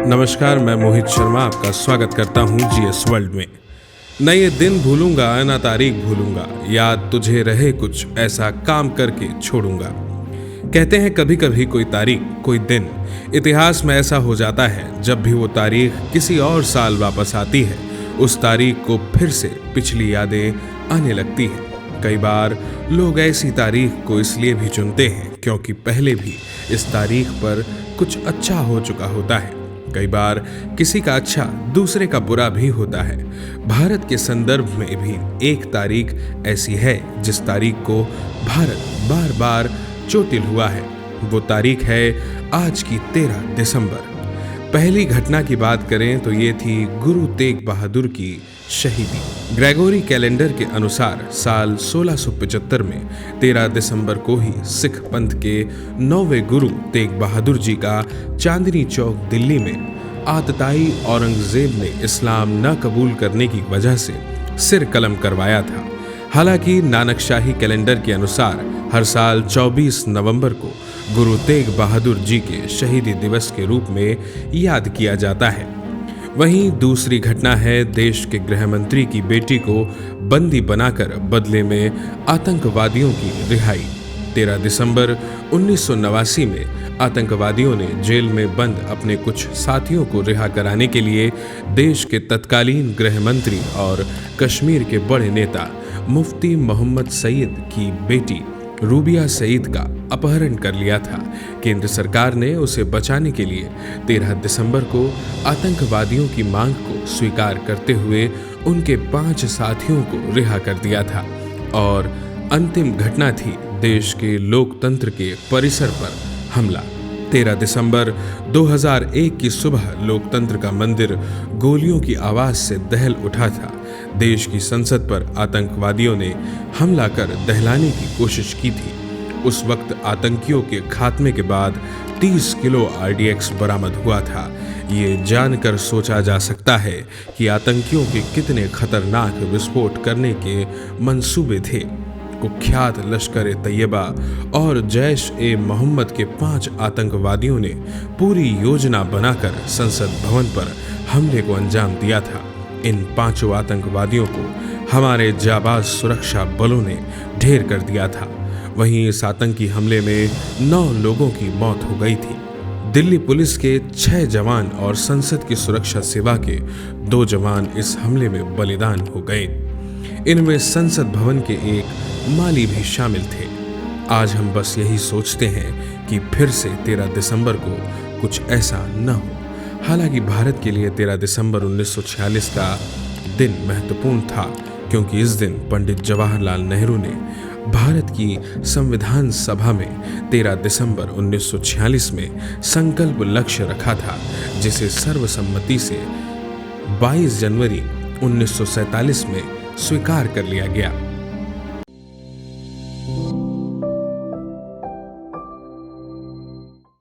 नमस्कार, मैं मोहित शर्मा आपका स्वागत करता हूं जीएस वर्ल्ड में। न ये दिन भूलूंगा न तारीख भूलूंगा, याद तुझे रहे कुछ ऐसा काम करके छोड़ूंगा। कहते हैं कभी कभी कोई तारीख, कोई दिन इतिहास में ऐसा हो जाता है, जब भी वो तारीख किसी और साल वापस आती है, उस तारीख को फिर से पिछली यादें आने लगती हैं। कई बार लोग ऐसी तारीख को इसलिए भी चुनते हैं क्योंकि पहले भी इस तारीख पर कुछ अच्छा हो चुका होता है। कई बार किसी का अच्छा दूसरे का बुरा भी होता है। भारत के संदर्भ में भी एक तारीख ऐसी है जिस तारीख को भारत बार बार चोटिल हुआ है। वो तारीख है आज की 13 दिसंबर। पहली घटना की बात करें तो ये थी गुरु तेग बहादुर की शहीदी। ग्रेगोरी कैलेंडर के अनुसार साल 1675 में 13 दिसंबर को ही सिख पंथ के 9वें गुरु तेग बहादुर जी का चांदनी चौक दिल्ली में आतताई औरंगजेब ने इस्लाम न कबूल करने की वजह से सिर कलम करवाया था। हालांकि नानकशाही कैलेंडर के अनुसार हर साल 24 नवंबर को गुरु तेग बहादुर जी के शहीदी दिवस के रूप में याद किया जाता है। वहीं दूसरी घटना है देश के गृह मंत्री की बेटी को बंदी बनाकर बदले में आतंकवादियों की रिहाई। 13 दिसंबर 1989 में आतंकवादियों ने जेल में बंद अपने कुछ साथियों को रिहा कराने के लिए देश के तत्कालीन गृह मंत्री और कश्मीर के बड़े नेता मुफ्ती मोहम्मद सईद की बेटी रूबिया सईद का अपहरण कर लिया था। केंद्र सरकार ने उसे बचाने के लिए 13 दिसंबर को आतंकवादियों की मांग को स्वीकार करते हुए उनके 5 साथियों को रिहा कर दिया था। और अंतिम घटना थी देश के लोकतंत्र के परिसर पर हमला। 13 दिसंबर 2001 की सुबह लोकतंत्र का मंदिर गोलियों की आवाज से दहल उठा था। देश की संसद पर आतंकवादियों ने हमला कर दहलाने की कोशिश की थी। उस वक्त आतंकियों के खात्मे के बाद 30 किलो RDX बरामद हुआ था। ये जानकर सोचा जा सकता है कि आतंकियों के कितने खतरनाक विस्फोट करने के मंसूबे थे। कुख्यात लश्कर-ए-तैयबा और जैश-ए-मोहम्मद के 5 आतंकवादियों ने पूरी योजना बनाकर संसद भवन पर हमले को अंजाम दिया था। इन 5 आतंकवादियों को हमारे जाबाज सुरक्षा बलों ने ढेर कर दिया था। वहीं इस आतंकी हमले में 9 लोगों की मौत हो गई थी। दिल्ली पुलिस के 6 जवान और संसद की सुरक्षा सेवा के 2 जवान इस हमले में बलिदान हो गए। इनमें संसद भवन के एक माली भी शामिल थे। आज हम बस यही सोचते हैं कि फिर से 13 दिसंबर को कुछ ऐसा न हो। हालांकि भारत के लिए 13 दिसंबर 1946 का दिन महत्वपूर्ण था, क्योंकि इस दिन पंडित जवाहरलाल नेहरू ने भारत की संविधान सभा में 13 दिसंबर 1946 में संकल्प लक्ष्य रखा था, जिसे सर्वसम्मति से 22 जनवरी 1947 में स्वीकार कर लिया गया।